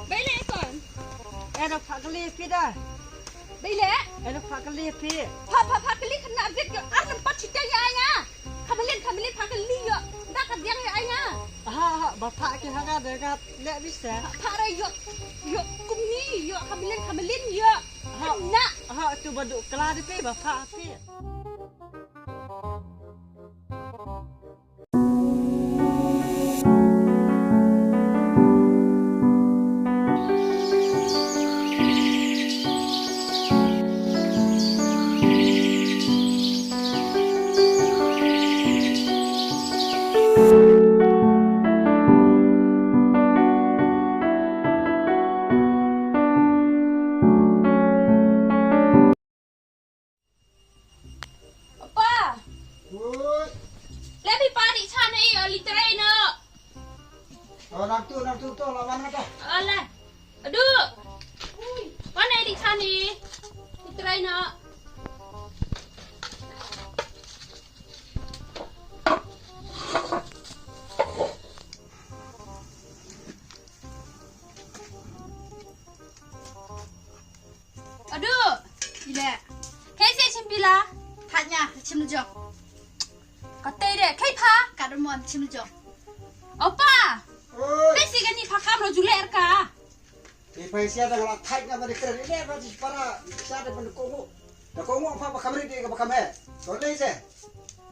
Bây lẽ còn. Em đọc phạt cái ly phía đây. Bây lẽ. Em đọc phạt cái ly phía. Phạt cái ly khăn nạp viết kìa. Ăn nằm bắt chít cho ai nha. Khăn lên phạt cái ly kìa. Đã cắt giang cho ai nha. Bà phạt cái hàng gà để gà lẹ biết sẽ. Phạt đây kìa. Kìa cung ni kìa. Khăn lên kìa. Nạ. Tụi bà đủ cla đi phía bà phạt phía. Nak tu lawan apa? Alah. Aduh. Mana di sana ni? Ditry nak. Aduh. Bila. Kaisi cimbila. Hanya cimjok. Kata dia, kai pa? Kademon cimjok. Opa. Kaisi gani pakam lo juler ka? Paisa ada kalau thai na mari keren ini apa sih para bisa ada pendukungu. Dukungu apa kamera dia apa kamera? Boleh sih.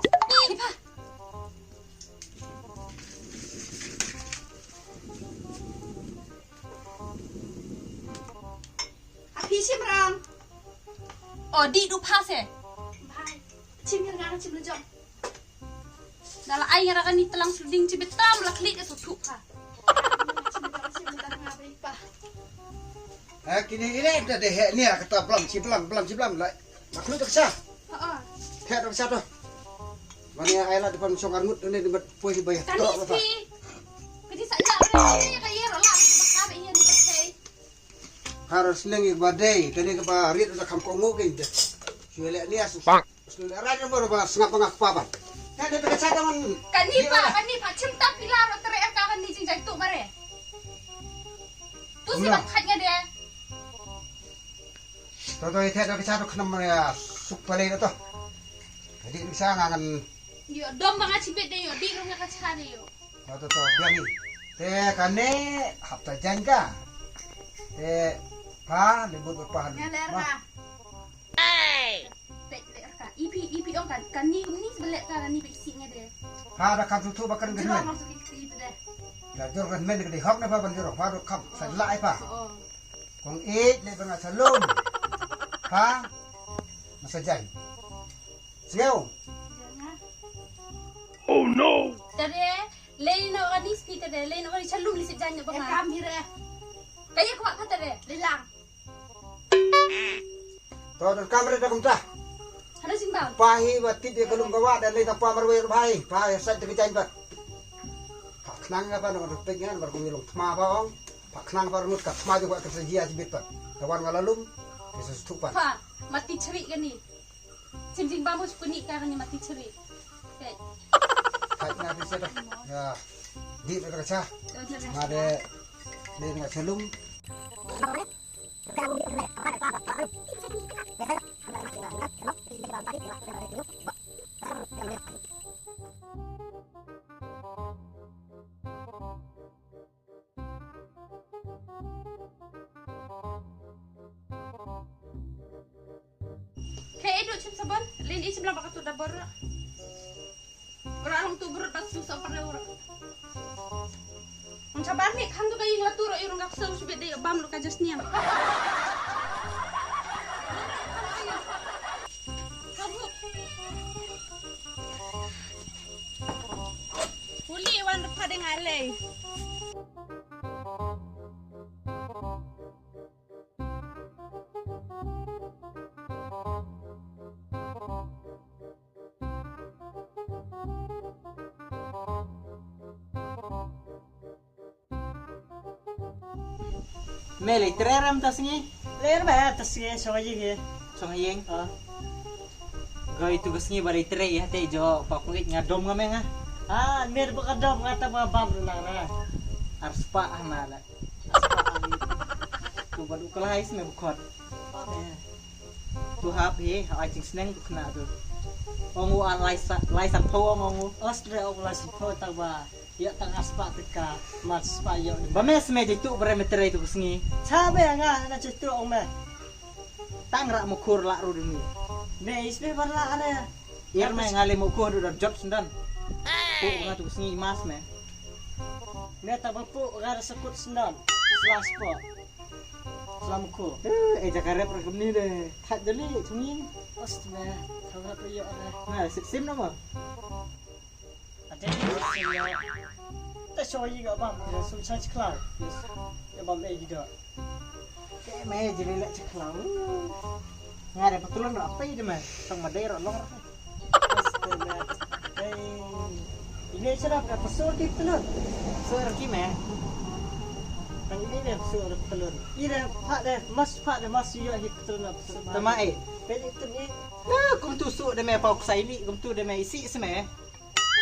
Kai pa. Api cimrang. Oh, di du pas eh. Bye. Cimjok cimjok. Dalam air akan ni telang suding cibetam lah klik ke sutuk ka. Kini udah deh ni kata belam lah. Makhluk tu kesah. Kayak tu kesah tu. Mana air lah depan songan mut ni debat puih bayar. Kan ni. Jadi saja ni kayak rolah bakal ini ni pakai. Harus lengi badai kini ke barit udah kampung ke ini. Sudah ni asu. Sudah raja baru bahas ngapa apa. Kan dia kesah teman. Kan ni pak cinta pilar teriak kan ni cincang tu mare. Tu sebab hanya dia. Toto itu ada kesah tu kena mana supaya itu. Jadi bisa ngangan. Yo dom banget cipet deh yo di rumah kaca deh yo. Toto biar ni. Kane hafta jangka. Pa lebut berpahan. Ngelerka. Lerka. Ipi on kan ni sebelak kan ni beksinya deh. Ada kam tutu bakar Jual gede. masuk ipi deh. Jor kan men gede hok na pa ban jor pa kam salai pa. Oh. Kong le banga salom. Ha? Masajay. Sigaw. Jangan. Oh no. Tadi lain orang ni speed tadi lain orang calum lisip jangan bang. Ekam hire. Kayak kuat kata deh. Lilang. Toto kamera dah kumta. Ada simbang. Pahi batit dia kelum gawa dan le tapa marwe bhai. Pa sa te kitain pa. Pak nang apa no pengen bar kumilong tma pa ong. Pak nang par nut ka tma juga ka sejia jibit pa. Kawan ngalalum. Kesus tupan. Pa mati cerik kan ni. Cincin bambu kuning kan ni mati cerik. Okay. Hai na bisa dah. Ya. Di ka cha. Ada le nga salum. Kayak itu cip saban, lain isi belah bakat tu dah baru. Orang tu berut bas susah pernah orang. Mencabar ni kan tu kayak ngelatur orang ngak seru sebab dia bam lu kajas niam. Uli wan pada ngalai. Meli treram tasngi. Le ba tasye soji ge. Song yeng. Goi tugas ngi bari tre ya te jo pakungit ngadom ngame nga. Mer bakadam ngata ba bam na na. arspa nala tu badu kelais me bukhot tu hap he ai ching sneng tu khna tu ongu an lai san pho ongu Ostre olah si po tawa. Ya tang aspa teka mas spa yo. ba mes me tu parameter itu kusngi Sabe nga na chitu ong me. tang ra mukur la ru demi Me isbe barla ana. ir me ngale mukur du job sendan pu nga tu kusngi mas me Me tabapu gara sekut sendan. Selas po. Selamku. jakare per kumni de khat jali chungin Ostre tawa po yo ana. na sim nama Ade yo. Ta shoyi ga bam sum chach klar. Ya bam e gido. ke me jeli la chaklau ngare betulan ra apa ide me tang madai ro lor Ostre me. Ini cara berapa sodi telur? sir ki me Ang ini deh suara telur. Ini pak deh mas yo hit telur. tamae Pwede ito ni. nah kum tu su de me pau saili kum tu de me isi sme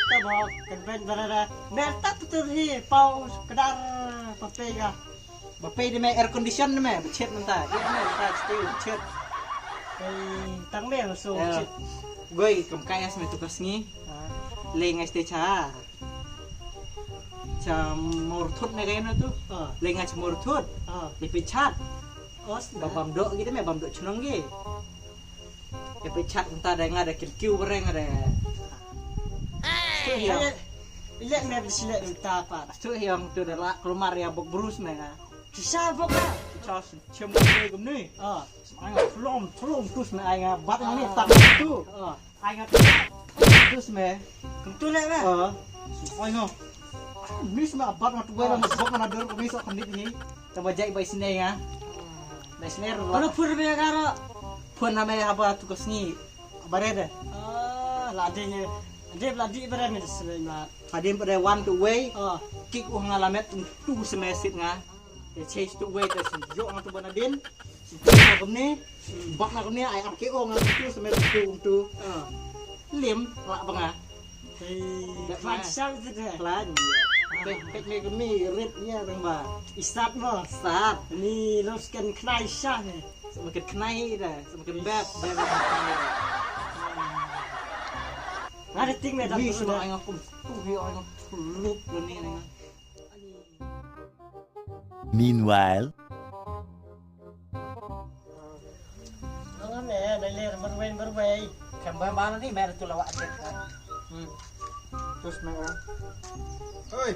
Tabok, kan berada. Merta betul hi pau kedar papega. ba pe de me air condition de me chet menta ya me ta still chet Tang me so. goi kum kaya sme tu kasngi leng este cha mor thut ne gaina tu leng ach mor thut di pichat Os babam do gitu me bam do chunong gi ya pichat menta da ngada kiu bereng ada tu hiang Ilek me bisile ta pa. tu hiang tu da la keluar ya bok brus me nga Kisah boka. cha chem de gum ni ai nga flom tus me ai nga bat ni tak tu ai nga tus me Tentu le me. ai nga mis me bat ma tu gua ma bok na dur ko mis ko nit ni ta ba jai bai sine nga bai sine ro Kalau pur me karo. pun na me apa tu kasngi barede Ladenya. Dia beladi berani diselamat. padim pada one to way Oh, kick u ngalamet tu semesit nga ya change to way ta yo nga tu banadin na kumni bak na kumni ai ap ki o nga tu semesit tu lim la banga macam itu deh. plan pek me kumni red nya tang ba Istat mo. sat Ni loskan knai syah ni. semakin kenai dah semakin bab Ada ting me dah. ni semua ai ngapun tu hi ai ngap lup ni nga Meanwhile, Ang me dalir berway. kembang mana ni mer tu lawak jet terus me Oi,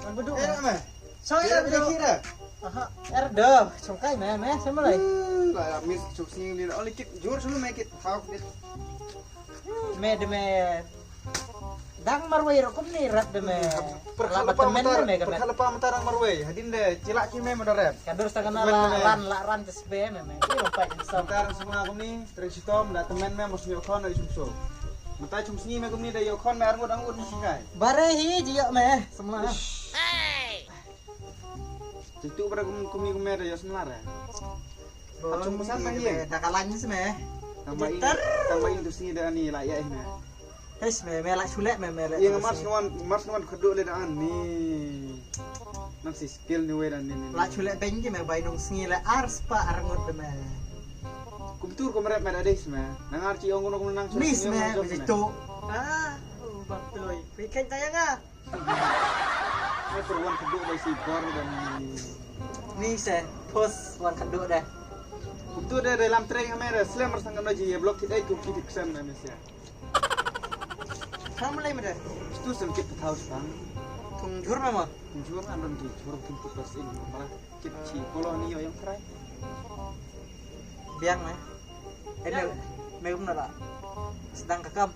Wan bedu. enak meh. Saya Kira bedu. kira. Aha. er dah songkai me sama lai Lah mis cuk sing li only kit jur sulu make it how it. me de me dang marwai ro kum ni rat de me labat temen me ka me Perkala pa matarang marway. Hadin de cilak ki me madarep. kadur sa kana la ran tes be me ni ro pai sam Sekarang semua aku ni tersitom da temen me mos yo kon dari sumso. Mata cum singi me kumni da yo kon me argut ni singai. bare hi jiyo me semua Citu pada kumni da yo semelar ya. Acung pesan mah iya. da kalanya se me Tambahin tu singi da ni layak ini. hes me la sulek me Iya mars nuan kedua le daan ni. Nanti skill ni we dan ni. la sulek bengi me bai nong singi la ars pa arngut de me Kumtur ko merep me da des me. Nangar ci ongo no nang mis me begitu Bak tuloy. Weekend tayo nga. Ai perwan kedua by si bor dan ni se pos wan kadu dah Kumtur da dalam training kamera slammer sangkan aja ya blok kita ikut kita kesan me mesia. kamu lai me dah Itu sempit tahu bang. tung jur me mo Jur andon ki jur pintu pas ini malah kit ci koloni yo yang try. biang me ini me gum na sedang kakam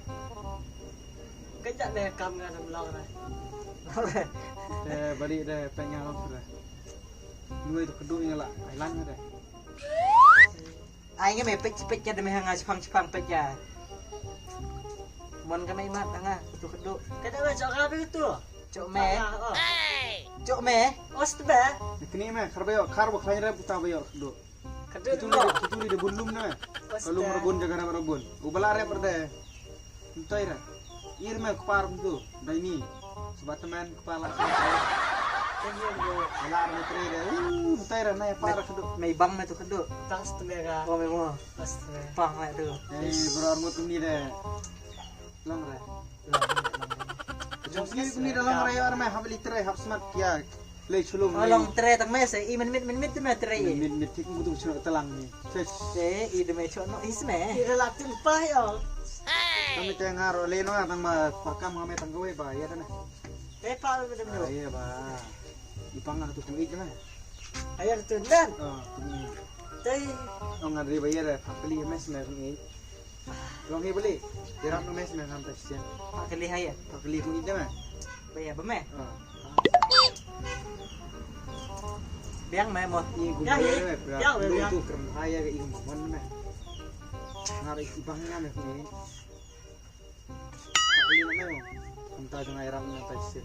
Kejak deh kam nga ng lang na. Balik dah pengen apa dah. Nui tu kedua yang lah, hilang dah. ai nge me pek ya de me hanga chpang pek ya mon ka me mat hanga tu kedu Kada ba jok abi itu? cok me Oh. cok me Os tu ba? Kini mah karbayo karbo khaira puta bayo kedua. Kada Itu tu. ni de bunlum na. Kalau merebun jaga na merebun. Ubala re perde. Entai ra. Ir me kepar tu. Dah ini. Sebab teman kepala. Kan dia go. Alar menteri dia. Mutai dah naik parah keduk. May bang na to kado. Tas tu mereka. Oh, may mo. Tas tu. Pang na to. Berarmut ni deh. Long dah. Jom sekali ni dalam raya orang main habis literai hab smart kia. Lei chulung. Long tre tang mes i minit tu me tre. Min tik mutu chulung telang ni. Ces. I de me chon no is me. Dia lak tu pah ya. Kami tengah role no tang ma pakam kami tang gawe ba ya dah. Pah tu benda. Iya ba. Ipang tu kung ik na. Ayar tu dan. Oh. Tapi Ông ngài đi bây giờ fakli mes na kung ik. Long hi beli. Dirap no mes na sampai sian. Kali haya. Fakli kung ik na. Baya ba me? Oh. Biang me mo. Iya gue Ya, bayar ya. deh, Ya, lu ya. tuh keren kaya ke ibu mana meh. Ngarik ibangnya meh nih. Tak beli mana yo. Entah dengan air ramnya tak sih.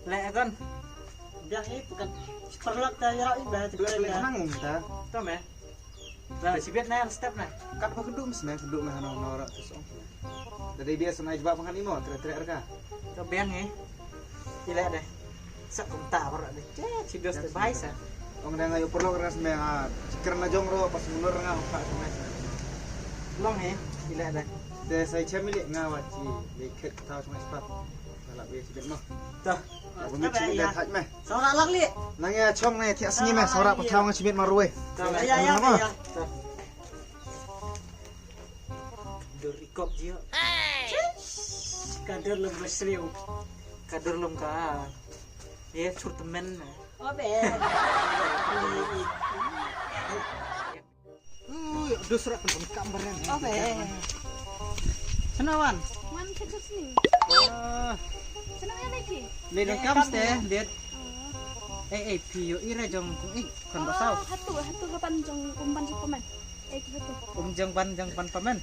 Le kon. dia ni bukan perlak dah ya ibadah tu. Beli beli nang kita. To me. Lah si bet na step na. Kat apa keduk mes meh keduk meh nang norak terus om. Dari biasa naik jebak makan imo tere-tere arka. To biang eh. Ile deh. Sa kung ta ora de. Si dos te baisa. Ông đang ngayo perlu keras meh karena jongro pas mundur ngah pak mes. Long eh. Ile deh. Saya cemilik ngawat ci liket tahu cuma sepat. Kalau biasa si bet mah. To. Aku mesti lihat haj meh. Seorang lak li. Nangya chong nih tiak sengi meh sorak patau ngah cibit marue. To me. Ya ya ya. To. Dur ikop jio. Kader lebih serius. Kadur lum ka. Ye surtemen. Oh be. Aduh surat pun kambaran. Oh be. Senawan. Wan kecil sini. Senangnya lagi. Lidon kams teh, lihat. Pio ira jong kung kan basaw. Hatu kapan jong kumpan Superman. Hatu. Jong ban pamen.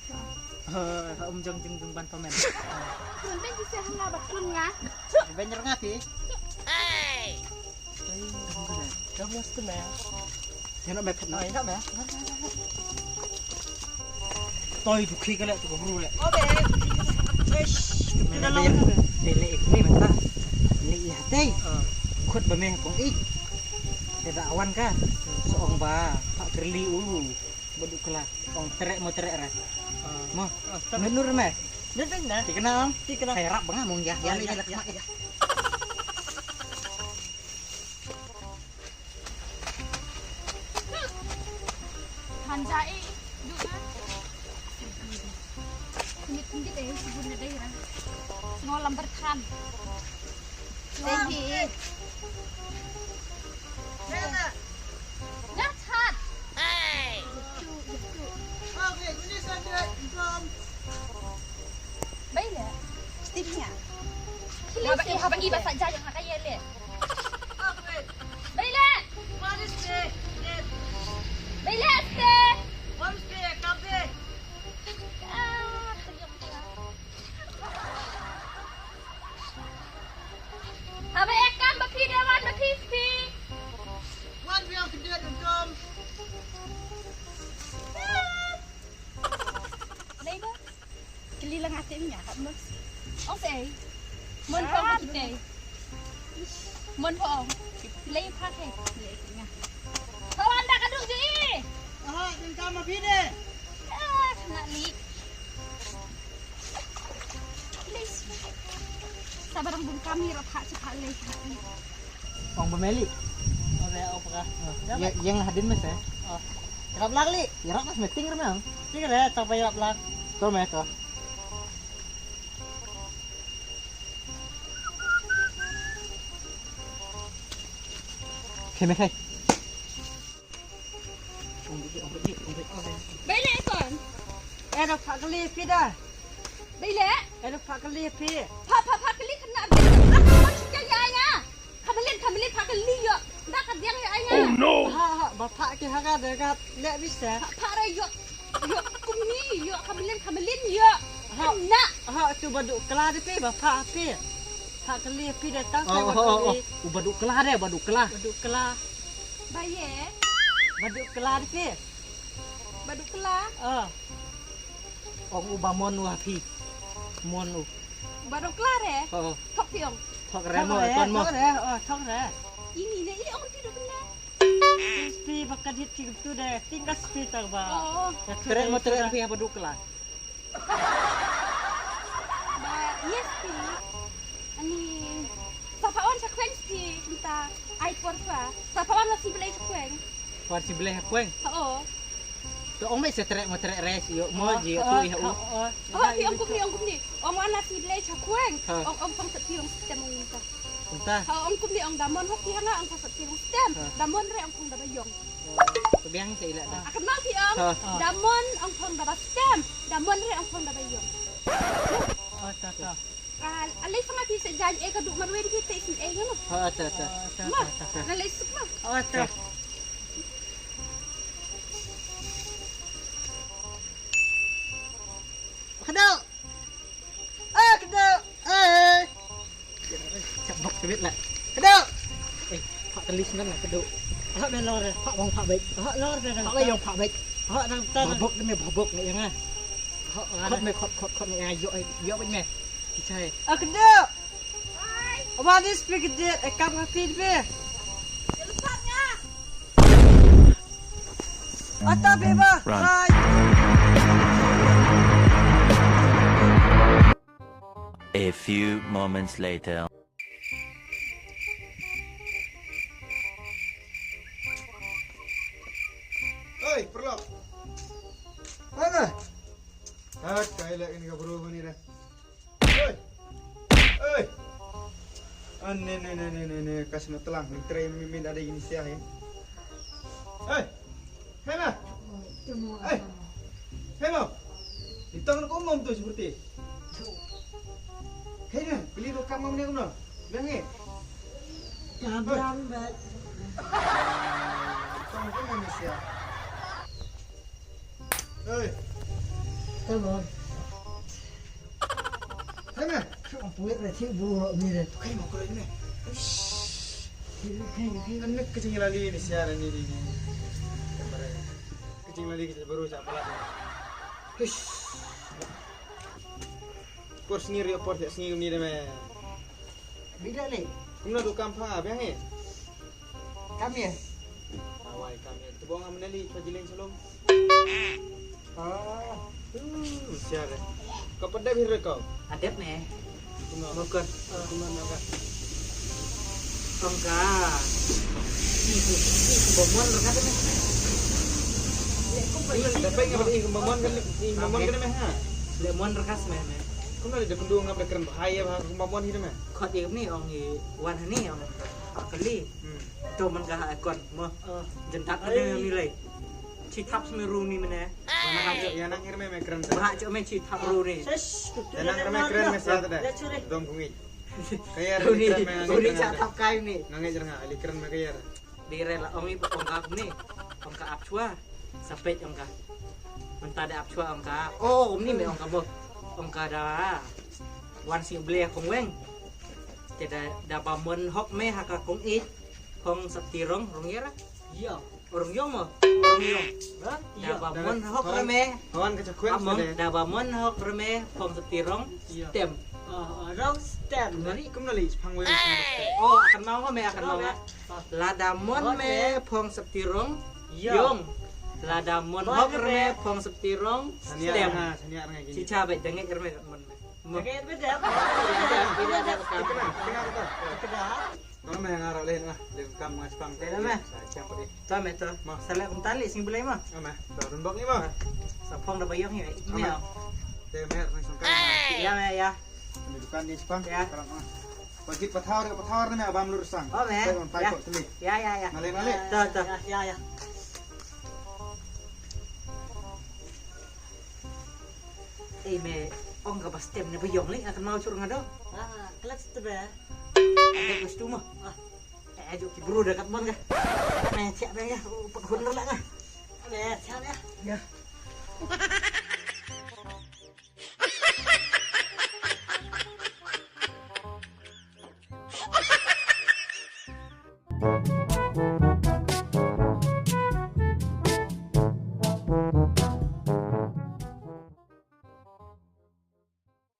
Jong ban pamen. Nanti bisa ngabat ngah. Banyak ngapi. Dah mesti meh. Yang nak make Nah, ingat meh. toy tu khi cái lệ tu buru lệ. Oh be. Kita long. Bele ini mentah. Ni hati. Khut ba me kong ik. Ada awan kan. Seong ba pak terli ulu. Baduk kela. Ong terek mo terek ras. Mo. Menur me. Dia dah. Dikenal. Dikenal. Saya rap bang mong ya. Ya ya ya. Hanjai juga. Tinggi deh, sebelum ada ya. Ngolam berkan. Tinggi. Nyatat. Okey, ini saja from Baiklah. Stepnya. Habang iba saja yang nak kaya le. Okay. Baiklah. What is this? Baiklah, ste. What is this? Kabe. Apa ekam bapi dewan bapi pi. What we have to do from Leba. Kelilang hatinya kat mus. Oh say. Mun phong kita. Mun phong. Lei pakai. Lei tengah. Kawan dah kadung je. Ah, dan kamu pide. Nak li. Please. Sabarang bung kami rapat cepat lei. Ong pemeli. Okey, apa kah? Yang hadin mes eh. Oh. Rap lak li. Ya rak mas meeting remang. Tinggal ya, tak payah rap lak. To me to. Khay. Ong bi. Baiklah kon. Ada pak kali pide. Baiklah. Ada pak kali pide. Pak kali kena. Aku macam ya nya. Kamelin pak kali yo. Dah kat yang ya nya. Ha, bapak ke haga dekat lek bisa. Pak ray yo. Yo kumi yo kamelin yo. Nak. Ha, tu baduk kelah de pi bapak pi. Pak kali pide tak saya Oh. baduk. Baduk kelah deh, baduk kelah. Baduk kelah. Baye. Baduk kelah de pi. Baduk kelah. Ah. Ong ubah mon wapi. Mon u. baru kelar ya. Oh, Tok piong. thok remo ton mo. Thok reh. Ini nih, ini orang tidur benar. Spi bakal hit tu deh. Tinggal spi tak ba. Oh, Tere mo tere pi apa dukla. yes pi. Ani, sapawan sakweng pi kita iPhone pa. Sapawan nasi belai sakweng. Kuat si beleh kueng. Oo. To ong me se tere mo tere res yo mo ji tu i hu. Oh, pi ong kum ni. Ong ana nasi belai sakweng. Ha. Ong pang setiong sistem ong ka. Punta. Ong kum ni ong damon hok pianga ong pang setiong sistem. Ha. Damon re ong pang dabayong. Kebiang sa ila dah. Akan mau pi ong. Ha. Damon ong pang dabastem. Damon re ong pang dabayong. Oh, tak. Alay pa nga sa dyan, kaduk marway di kita isin ngono. Ha ta ta. Ma, nalay sup ma. Oh, tak. Kedau. Ah, kedau. Eh. Cabok sebit lah. Kedau. Pak telis nan lah kedau. Hak dah lor. Pak bang pak baik. Hak lor dah. Pak bayong pak baik. Hak dah tak. Babok ni babok ni yang ah. Hak Khot me khot ni ayo yo baik me. Cicai. Akda. Apa ni spi gede? Ekam ngapin be. Lepasnya. Ata beba. Run. Right. A few moments later. Oi, perlu. Mana? Kaila ini kau berubah ni dah. Oi. Ne, kasih nak telang. Ni try mimin ada ini siapa ni? Oi. Hema. Oi. Hema. Itu kan kau umum tu seperti. Kayaknya beli tu kamu ni kau nak. Bilang ni. Kabram bet. Kamu kan ni siapa? Oi. Tamam. Hema. Apa yang sih buruk ni deh. Kau mau kau ini? Anak kecil lagi ni siapa ni ni. Kecil lagi kita baru siapa lagi. Hish. Kau sendiri apa tak sendiri ni deh meh. Bila ni? Kau nak dukam apa biang ni? Kami ya. Awai kami. Tu bawa menali fajilin salom. Ah. Siapa? Kau pada biar kau. Adep ni. Tunggu. Mukun. Tunggu nak. Tongka. Bomon lo kata ni. Dapat ingat beri kemampuan kan? Kemampuan kan meh ha? Lemon rekas me. Kau nak ada pendung apa keren bahaya kemampuan hidup meh? Khot im ni ong i wan ni ong kali. To man ka akon mo. Jentak ada nilai. Chi thap smeru ni mana? Mana aja ya nak kira meh keren. Bahak cok me chi thap ru ni. Ya nak keren meh siapa dah? Dong kungi. Kaya Ru ni. keren meh. Ru ni cak thap kai ni. Nangis jangan ali keren meh kaya. Di rela ong i ong ka ni. Ong ka ap chua. Sampai ong ka. Mentah ada ap chua ong ka. Oh, ni me ong ka bo. Ong ka da. Wan si ble kong weng. Tidak dapat men hok me haka kong it. Kong setirong rong yera. Ya. Orang yong mo. Orang yong. Ya. Dapat men hok reme. Kawan kecekuan Among sudah. dapat men hok reme. Kong setirong. Stem. Rong stand. Nari kum nali pangwe. Oh, akan mau me akan mau. Ladamon me pong setirong. Yong. Ladamon hok reme pong setirong. Sania Stem. ha, sania orang gini. Cica baik dengek reme mon. Jaga beda. Tidak ada Kenapa? Keda. Kalau meh ngarok lain lah, lain kam ngas pang. Lain meh. Siapa ni? Tuh me tuh. Salah pentali sing boleh mah. Ama, tahun bok ni mah. Sapong dah bayang ya. Email. Teh mer langsung kan. Ya me ya. Di dukan ni spang. Ya. Sekarang mah. Wajib pathar ni abang lurus sang. Oh me. Saya on pai Ya. kok teli. Ya. Nale. Tuh. Ya. Me ong ka pas tem ni bayang ni akan mau curang ada. Ah, kelas tu be. Ada kostum mah. Ayo ki bro dekat mon kah. Me cek be ya. Pak honor lah kah. Be, siap ya. Ya.